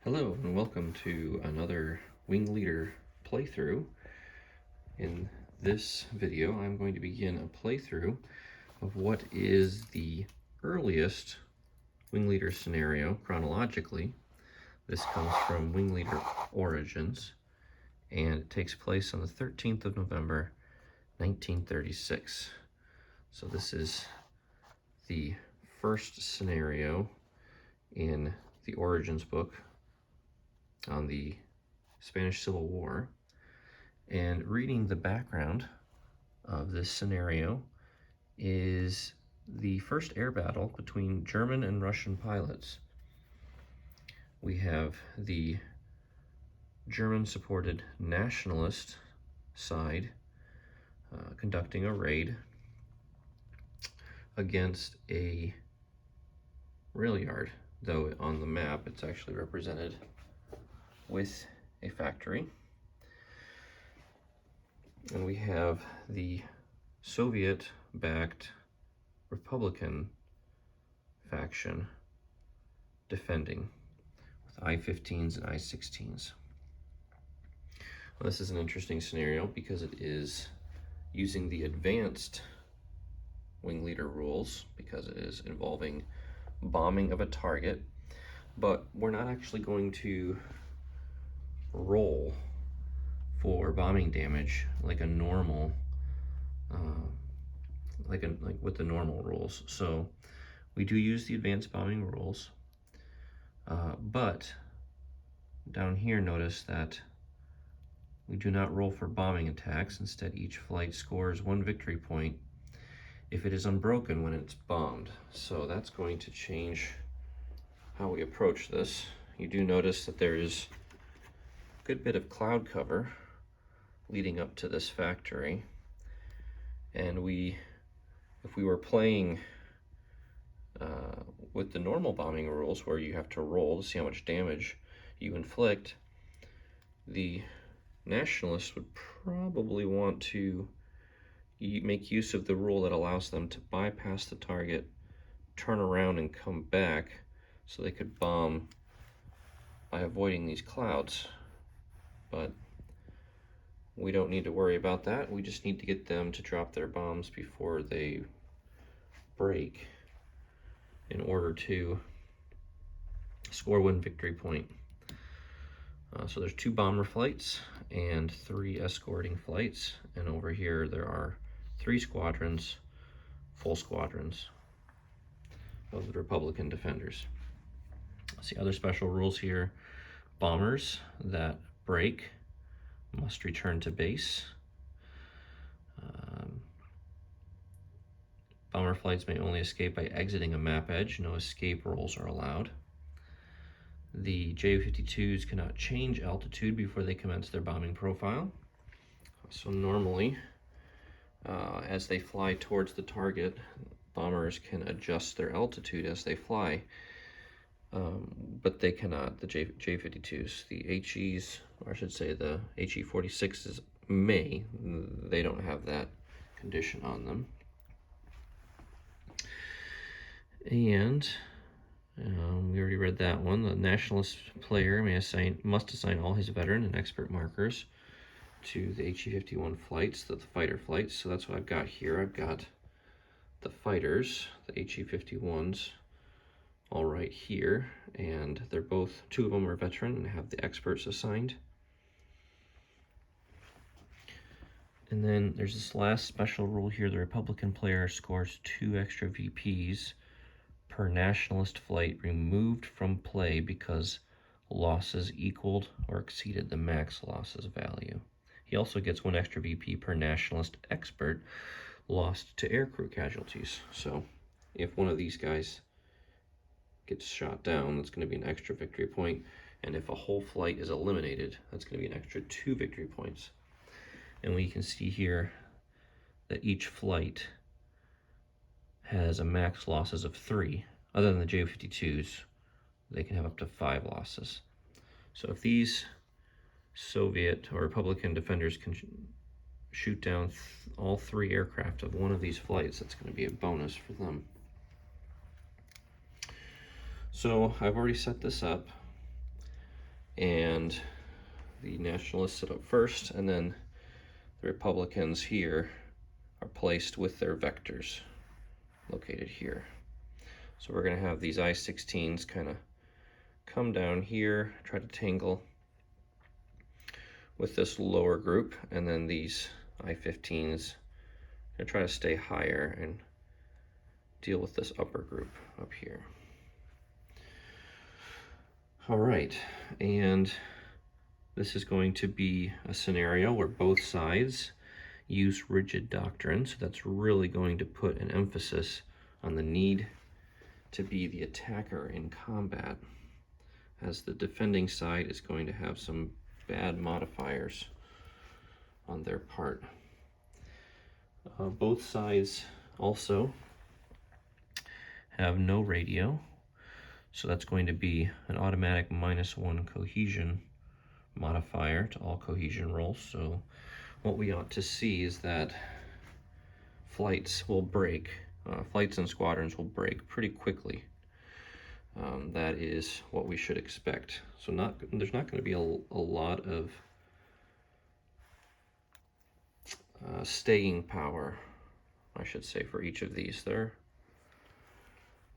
Hello and welcome to another Wing Leader playthrough. In this video, I'm going to begin a playthrough of what is the earliest Wing Leader scenario chronologically. This comes from Wing Leader Origins, and it takes place on the 13th of November, 1936. So this is the first scenario in the Origins book on the Spanish Civil War, and reading the background of this scenario is the first air battle between German and Russian pilots. We have the German-supported nationalist side conducting a raid against a rail yard, though on the map it's actually represented with a factory. And we have the Soviet-backed Republican faction defending with I-15s and I-16s. Well, this is an interesting scenario because it is using the advanced Wing Leader rules, because it is involving bombing of a target, but we're not actually going to roll for bombing damage like a normal like with the normal rules. So we do use the advanced bombing rules, but down here notice that we do not roll for bombing attacks. Instead, each flight scores 1 victory point if it is unbroken when it's bombed. So that's going to change how we approach this. You do notice that there is good bit of cloud cover leading up to this factory, and if we were playing with the normal bombing rules where you have to roll to see how much damage you inflict, the nationalists would probably want to make use of the rule that allows them to bypass the target, turn around and come back so they could bomb by avoiding these clouds. But we don't need to worry about that. We just need to get them to drop their bombs before they break in order to score 1 victory point. So there's 2 bomber flights and 3 escorting flights, and over here there are 3 squadrons, full squadrons of the Republican defenders. See other special rules here. Bombers that break must return to base. Bomber flights may only escape by exiting a map edge. No escape rolls are allowed. The Ju-52s cannot change altitude before they commence their bombing profile. So normally, as they fly towards the target, bombers can adjust their altitude as they fly, but they cannot, the Ju-52s. The HEs, or I should say the HE-46s may. They don't have that condition on them. And we already read that one. The nationalist player must assign all his veteran and expert markers to the HE-51 flights, the fighter flights. So that's what I've got here. I've got the fighters, the HE-51s, all right here, and they're both, 2 of them are veteran and have the experts assigned. And then there's this last special rule here. The Republican player scores 2 extra VPs per nationalist flight removed from play because losses equaled or exceeded the max losses value. He also gets 1 extra VP per nationalist expert lost to aircrew casualties. So if one of these guys gets shot down, that's going to be an extra victory point. And if a whole flight is eliminated, that's going to be an extra 2 victory points. And we can see here that each flight has a max losses of 3. Other than the Ju-52s, they can have up to 5 losses. So if these Soviet or Republican defenders can shoot down all 3 aircraft of one of these flights, that's going to be a bonus for them. So I've already set this up. and the Nationalists sit up first, and then the Republicans here are placed with their vectors located here. So we're going to have these I-16s kind of come down here, try to tangle with this lower group, and then these I-15s going to try to stay higher and deal with this upper group up here. All right, and this is going to be a scenario where both sides use rigid doctrine, so that's really going to put an emphasis on the need to be the attacker in combat, as the defending side is going to have some bad modifiers on their part. Both sides also have no radio, so that's going to be an automatic -1 cohesion modifier to all cohesion rolls. So what we ought to see is that flights will break, flights and squadrons will break pretty quickly. That is what we should expect. So there's not going to be a lot of staying power, I should say, for each of these. They're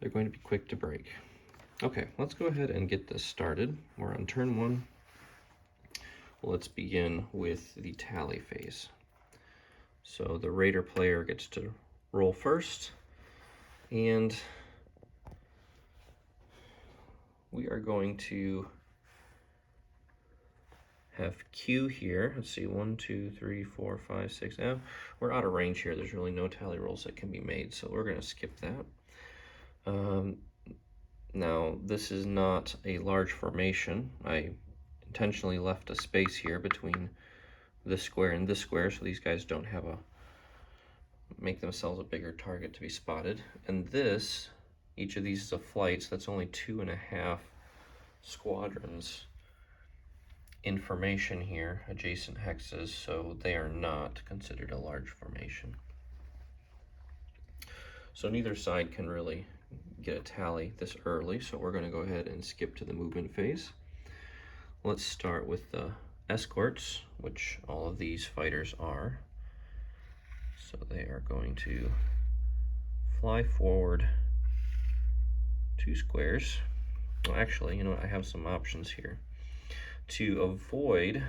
going to be quick to break. Okay, let's go ahead and get this started. We're on turn 1. Let's begin with the tally phase. So the Raider player gets to roll first, and we are going to have Q here. Let's see, 1, 2, 3, 4, 5, 6. Now we're out of range here. There's really no tally rolls that can be made, so we're going to skip that. Now, this is not a large formation. I intentionally left a space here between this square and this square, so these guys don't have make themselves a bigger target to be spotted. And this, each of these is a flight, so that's only 2.5 squadrons in formation here, adjacent hexes, so they are not considered a large formation. So neither side can really get a tally this early, so we're going to go ahead and skip to the movement phase. Let's start with the escorts, which all of these fighters are. So they are going to fly forward 2 squares. Well, actually, you know what? I have some options here. To avoid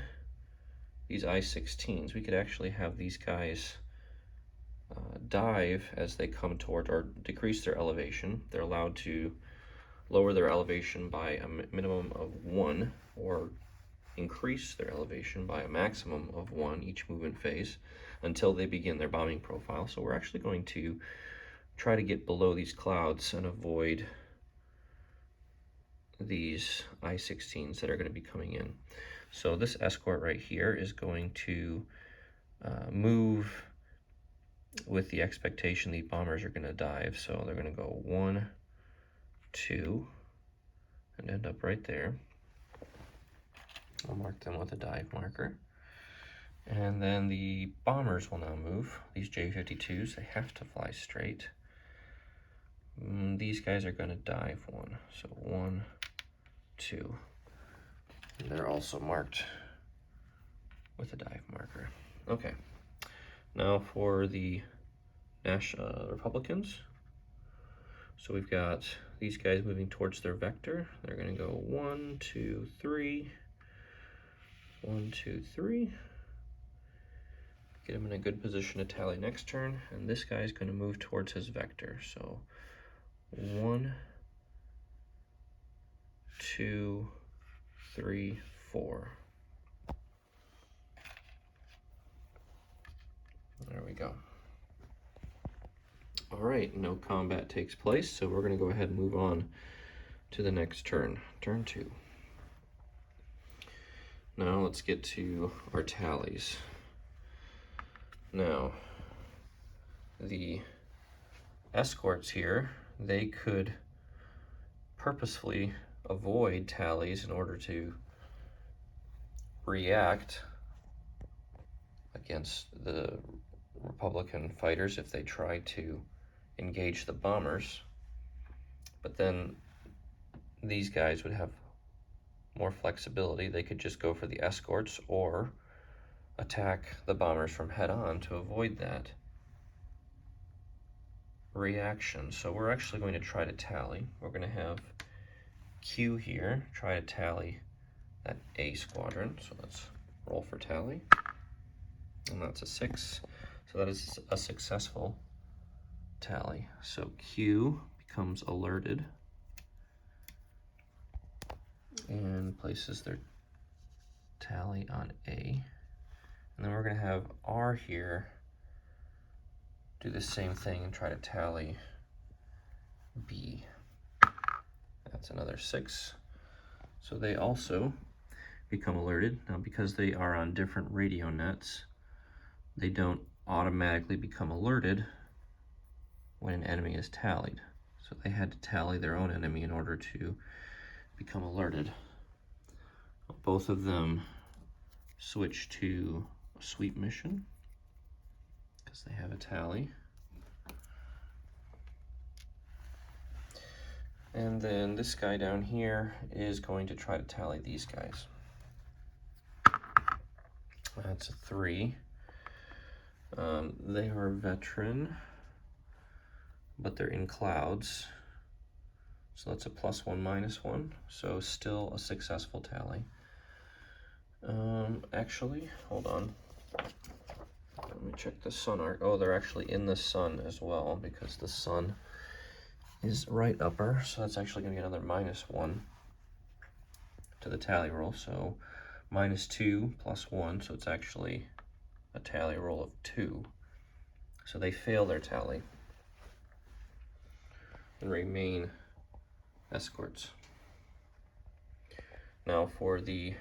these I-16s, we could actually have these guys dive as they come toward, or decrease their elevation. They're allowed to lower their elevation by a minimum of 1, or increase their elevation by a maximum of 1 each movement phase until they begin their bombing profile. So we're actually going to try to get below these clouds and avoid these I-16s that are going to be coming in. So this escort right here is going to move with the expectation the bombers are going to dive. So they're going to go 1, 2, and end up right there. I'll mark them with a dive marker. And then the bombers will now move. These J-52s, they have to fly straight. These guys are going to dive 1. So 1, 2. And they're also marked with a dive marker. Okay. Now for the Republicans. So we've got these guys moving towards their vector. They're going to go 1, 2, 3. 1, 2, 3. Get him in a good position to tally next turn. And this guy's going to move towards his vector. So 1, 2, 3, 4. There we go. All right, no combat takes place, so we're going to go ahead and move on to the next turn, turn 2. Now let's get to our tallies. Now, the escorts here, they could purposefully avoid tallies in order to react against the Republican fighters if they try to engage the bombers. But then these guys would have more flexibility. They could just go for the escorts or attack the bombers from head-on to avoid that reaction. So we're actually going to try to tally. We're going to have Q here try to tally that A squadron. So let's roll for tally. And that's a 6. So that is a successful tally. So Q becomes alerted and places their tally on A. And then we're going to have R here do the same thing and try to tally B. That's another 6. So they also become alerted. Now, because they are on different radio nets, they don't automatically become alerted when an enemy is tallied. So they had to tally their own enemy in order to become alerted. Both of them switch to a sweep mission because they have a tally. And then this guy down here is going to try to tally these guys. That's a 3. They are veteran, but they're in clouds. So that's a +1, -1. So still a successful tally. Actually, hold on. Let me check the sun arc. Oh, they're actually in the sun as well because the sun is right upper. So that's actually going to get another -1 to the tally roll. So -2 + 1. So it's actually a tally roll of 2. So they fail their tally and remain escorts. Now for the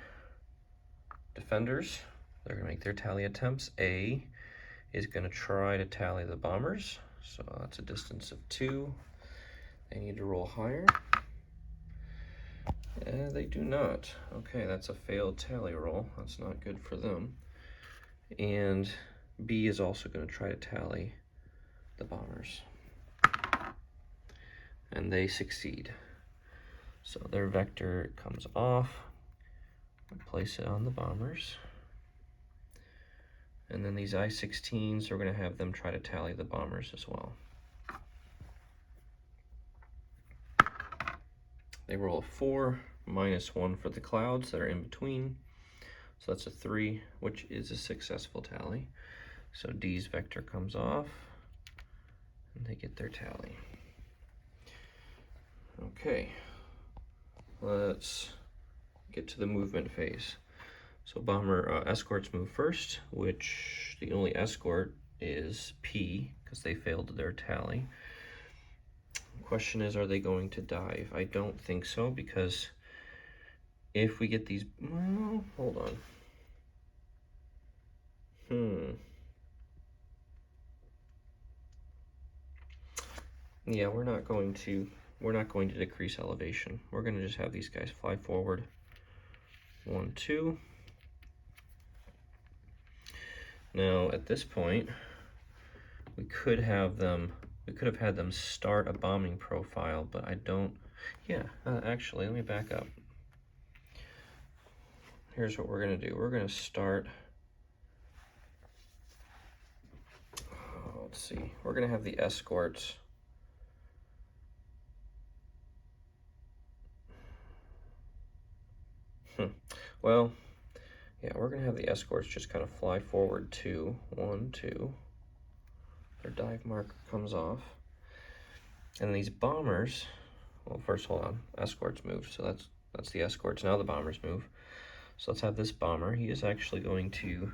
defenders, they're going to make their tally attempts. A is going to try to tally the bombers. So that's a distance of 2. They need to roll higher. And they do not. Okay, that's a failed tally roll. That's not good for them. And B is also going to try to tally the bombers. And they succeed. So their vector comes off. Place it on the bombers. And then these I-16s, we're going to have them try to tally the bombers as well. They roll a 4, -1 for the clouds that are in between. So that's a 3, which is a successful tally. So D's vector comes off, and they get their tally. Okay, let's get to the movement phase. So bomber escorts move first, which the only escort is P, because they failed their tally. The question is, are they going to dive? I don't think so, because if we get these, well, hold on. Yeah, we're not going to decrease elevation. We're going to just have these guys fly forward. 1, 2. Now at this point, we could have had them start a bombing profile, but I don't. Yeah, actually, let me back up. Here's what we're going to do. We're going to start. Let's see. We're going to have the escorts. Well, yeah, we're going to have the escorts just kind of fly forward 2, 1, 2. Their dive marker comes off. And these bombers, well, first, hold on. Escorts move, so that's the escorts. Now the bombers move. So let's have this bomber. He is actually going to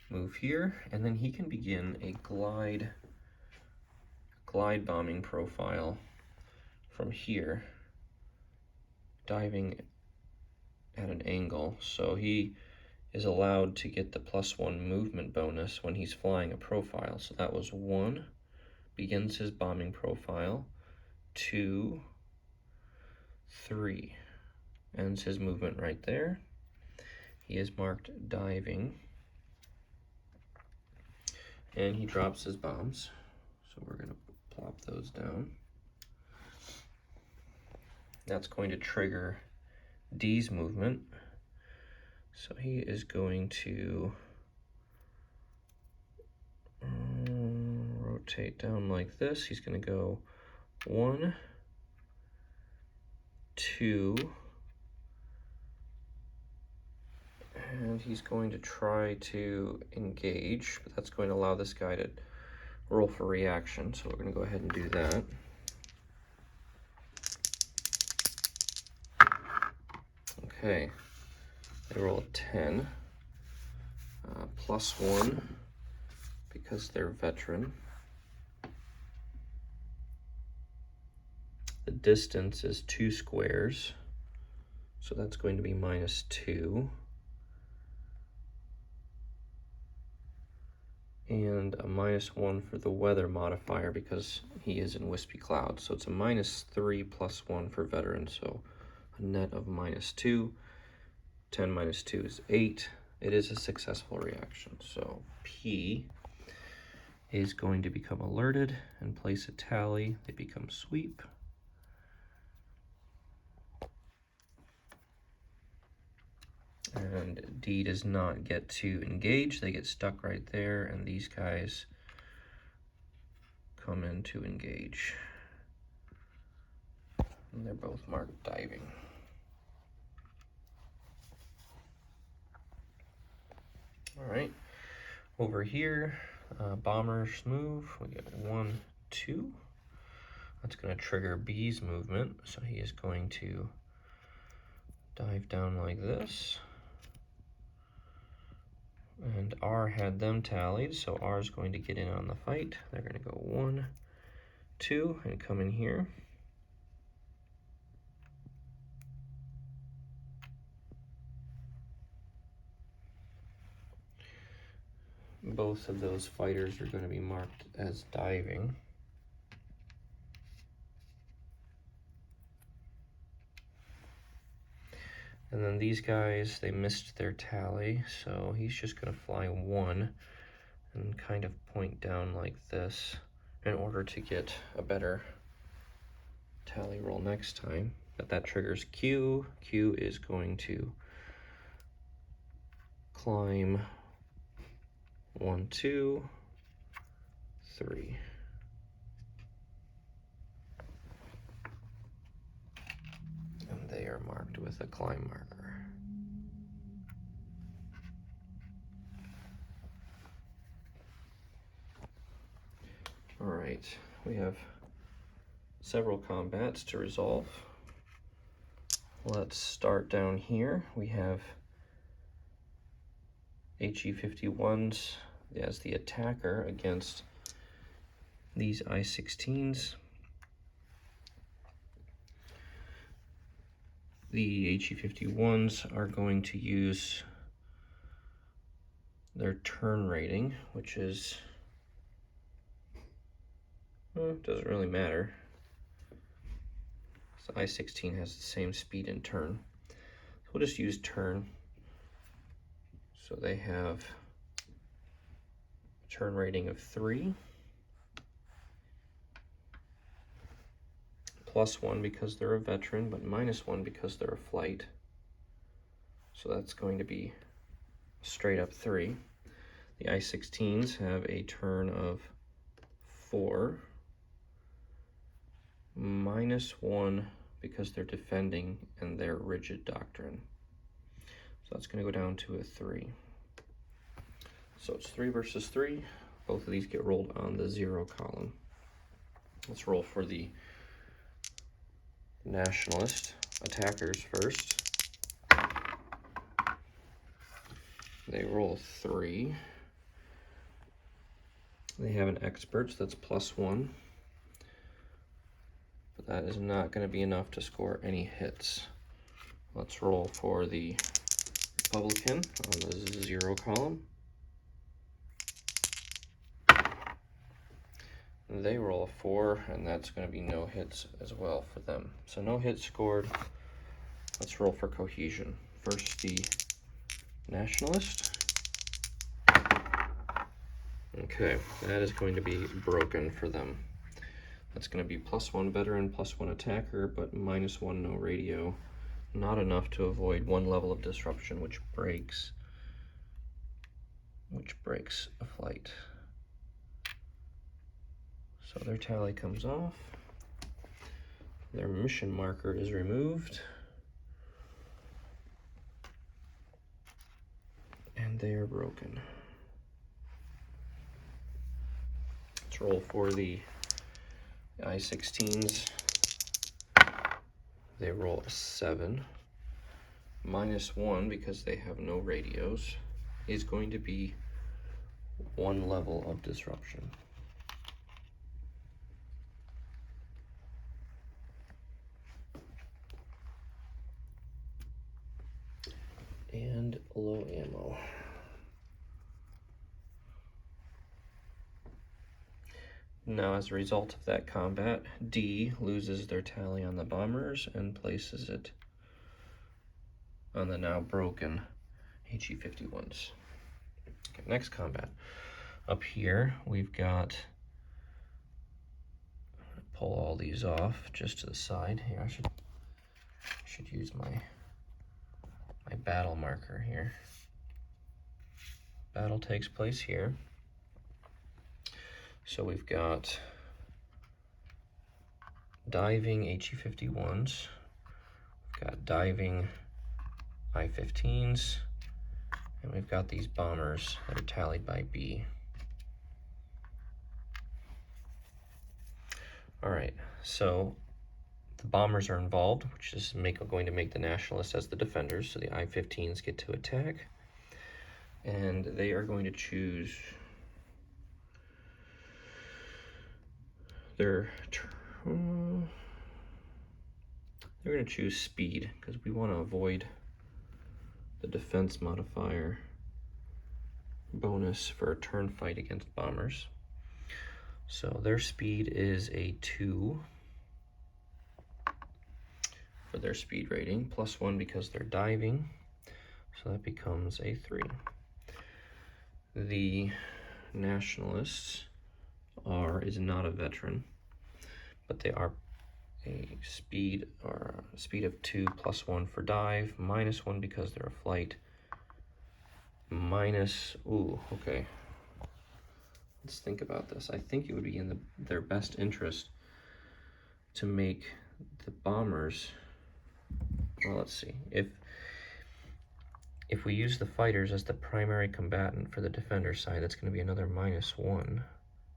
move here, and then he can begin a glide bombing profile from here, diving at an angle. So he is allowed to get the +1 movement bonus when he's flying a profile. So that was 1, begins his bombing profile. 2, 3, ends his movement right there. He is marked diving, and he drops his bombs. So we're going to plop those down. That's going to trigger D's movement. So he is going to rotate down like this. He's going to go 1, 2, and he's going to try to engage, but that's going to allow this guy to roll for reaction. So we're going to go ahead and do that. Okay, they roll a 10, +1 because they're veteran. The distance is 2 squares, so that's going to be -2. And a -1 for the weather modifier because he is in wispy clouds. So it's a -3 +1 for veteran, so a net of -2. 10 minus 2 is 8. It is a successful reaction. So P is going to become alerted and place a tally. They become sweep. And D does not get to engage. They get stuck right there, and these guys come in to engage. And they're both marked diving. All right, over here, bombers move. We get 1, 2. That's going to trigger B's movement, so he is going to dive down like this. And R had them tallied, so R is going to get in on the fight. They're going to go 1, 2, and come in here. Both of those fighters are going to be marked as diving. And then these guys, they missed their tally, so he's just going to fly 1 and kind of point down like this in order to get a better tally roll next time. But that triggers Q. Q is going to climb 1, 2, 3. And they are marked with a climb marker. All right, we have several combats to resolve. Let's start down here. We have HE51s as the attacker against these I-16s. The HE51s are going to use their turn rating, which is, doesn't really matter. So I-16 has the same speed and turn. So we'll just use turn. So they have a turn rating of 3. +1 because they're a veteran, but -1 because they're a flight. So that's going to be straight up 3. The I-16s have a turn of 4. -1 because they're defending and they're rigid doctrine. So that's going to go down to a 3. So it's 3 versus 3. Both of these get rolled on the 0 column. Let's roll for the nationalist attackers first. They roll 3. They have an expert, so that's +1. But that is not going to be enough to score any hits. Let's roll for the Republican on the 0 column. They roll a 4, and that's going to be no hits as well for them. So no hits scored. Let's roll for cohesion. First, the nationalist. Okay, that is going to be broken for them. That's going to be +1 veteran, +1 attacker, but -1 no radio. Not enough to avoid 1 level of disruption, which breaks a flight. So their tally comes off. Their mission marker is removed. And they are broken. Let's roll for the I-16s. They roll a 7. -1, because they have no radios, is going to be 1 level of disruption. And low ammo. Now, as a result of that combat, D loses their tally on the bombers and places it on the now broken HE-51s. Okay, next combat. Up here, we've got, pull all these off just to the side. Here, I should use my battle marker here. Battle takes place here. So we've got diving HE-51s, we've got diving I-15s, and we've got these bombers that are tallied by B. All right, so the bombers are involved, which is going to make the nationalists as the defenders, so the I-15s get to attack, and they are going to choose they're going to choose speed, because we want to avoid the defense modifier bonus for a turn fight against bombers. So their speed is a 2 for their speed rating, +1 because they're diving, so that becomes a 3. The nationalists is not a veteran, but they are a speed of 2 +1 for dive, -1 because they're a flight, okay. Let's think about this. I think it would be in their best interest to make the bombers, well, let's see. If we use the fighters as the primary combatant for the defender side, that's going to be another -1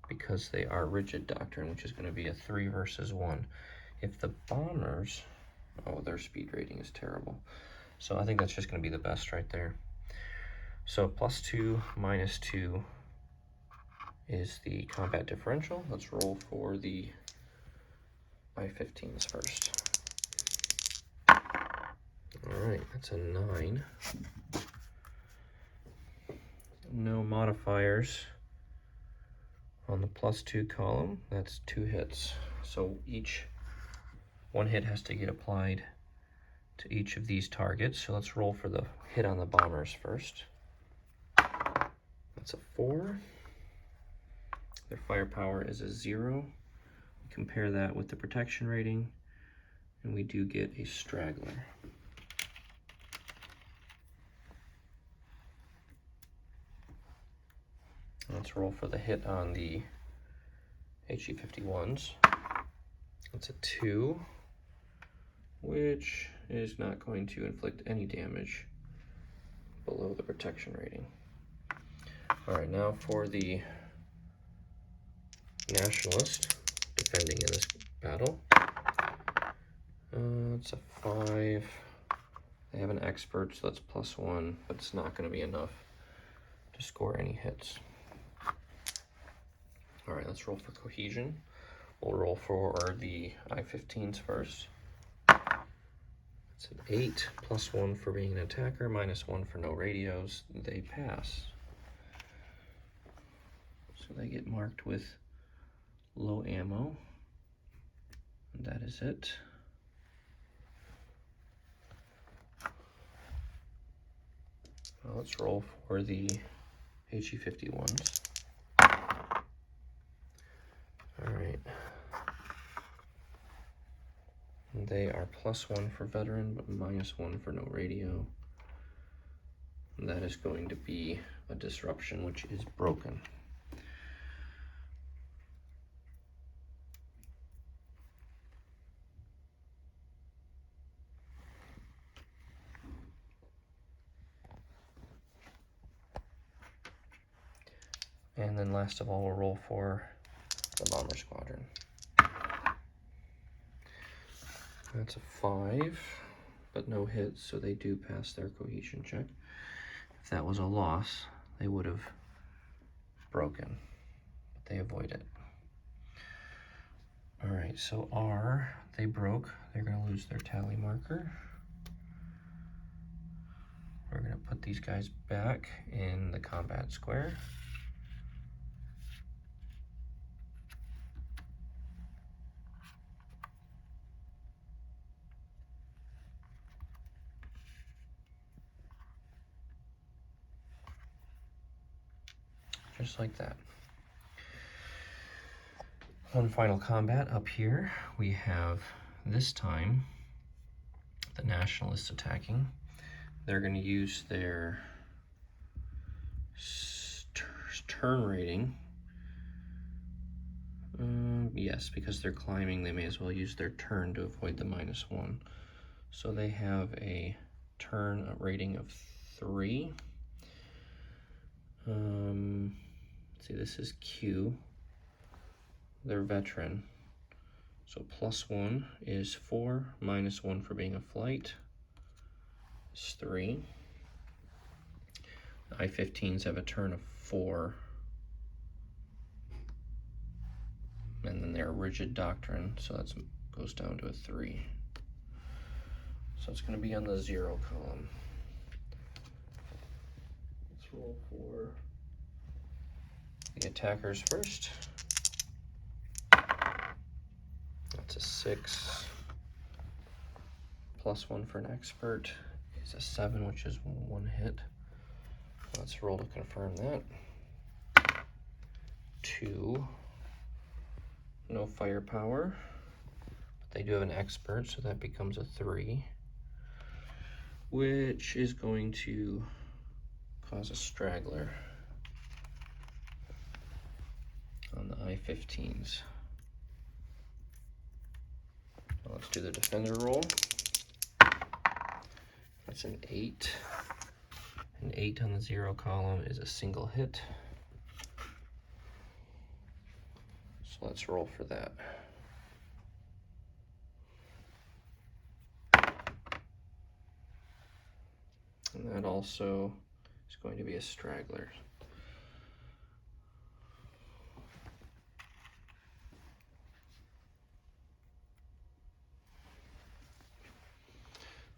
because they are rigid doctrine, which is going to be a 3 versus 1. If the bombers, their speed rating is terrible. So I think that's just going to be the best right there. So +2, -2 is the combat differential. Let's roll for the I-15s first. All right, that's a 9. No modifiers on the +2 column. That's 2 hits. So one hit has to get applied to each of these targets. So let's roll for the hit on the bombers first. That's a 4. Their firepower is a 0. Compare that with the protection rating, and we do get a straggler. Let's roll for the hit on the HE-51s. That's a 2, which is not going to inflict any damage below the protection rating. All right, now for the nationalist defending in this battle. It's a 5. They have an expert, so that's +1, but it's not going to be enough to score any hits. All right, let's roll for cohesion. We'll roll for the I-15s first. It's an 8, +1 for being an attacker, -1 for no radios. They pass. So they get marked with low ammo, and that is it. Well, let's roll for the HE-51s. All right, they are +1 for veteran, but -1 for no radio. And that is going to be a disruption, which is broken. And then last of all, we'll roll for the bomber squadron. That's a 5, but no hits, so they do pass their cohesion check. If that was a loss, they would have broken, but they avoid it. All right, so R, they broke. They're gonna lose their tally marker. We're gonna put these guys back in the combat square. Just like that. One final combat up here. We have, this time, the Nationalists attacking. They're going to use their turn rating. Yes, because they're climbing, they may as well use their turn to avoid the -1. So they have a turn rating of 3. See, this is Q. They're veteran. So +1 is 4, -1 for being a flight is 3. The I-15s have a turn of 4. And then they're rigid doctrine, so that goes down to a 3. So it's going to be on the 0 column. Let's roll for the attackers first. That's a 6. +1 for an expert is a 7, which is 1 hit. Let's roll to confirm that. 2. No firepower, but they do have an expert, so that becomes a 3, which is going to cause a straggler on the I-15s. Now let's do the defender roll. That's an 8. An 8 on the 0 column is a single hit. So let's roll for that. And that also is going to be a straggler.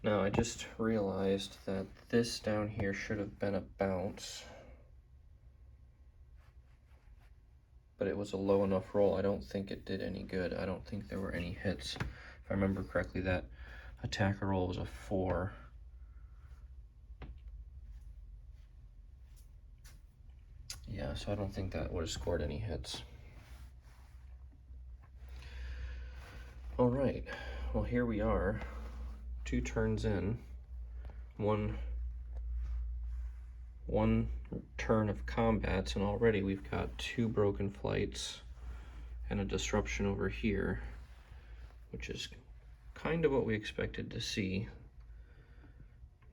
Now I just realized that this down here should have been a bounce, but it was a low enough roll. I don't think it did any good. I don't think there were any hits. If I remember correctly, that attacker roll was a 4. Yeah, so I don't think that would have scored any hits. All right, well, here we are, 2 turns in, one turn of combats, and already we've got 2 broken flights and a disruption over here, which is kind of what we expected to see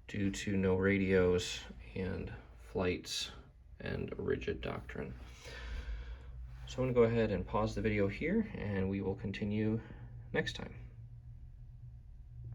due to no radios and flights and a rigid doctrine. So I'm going to go ahead and pause the video here, and we will continue next time.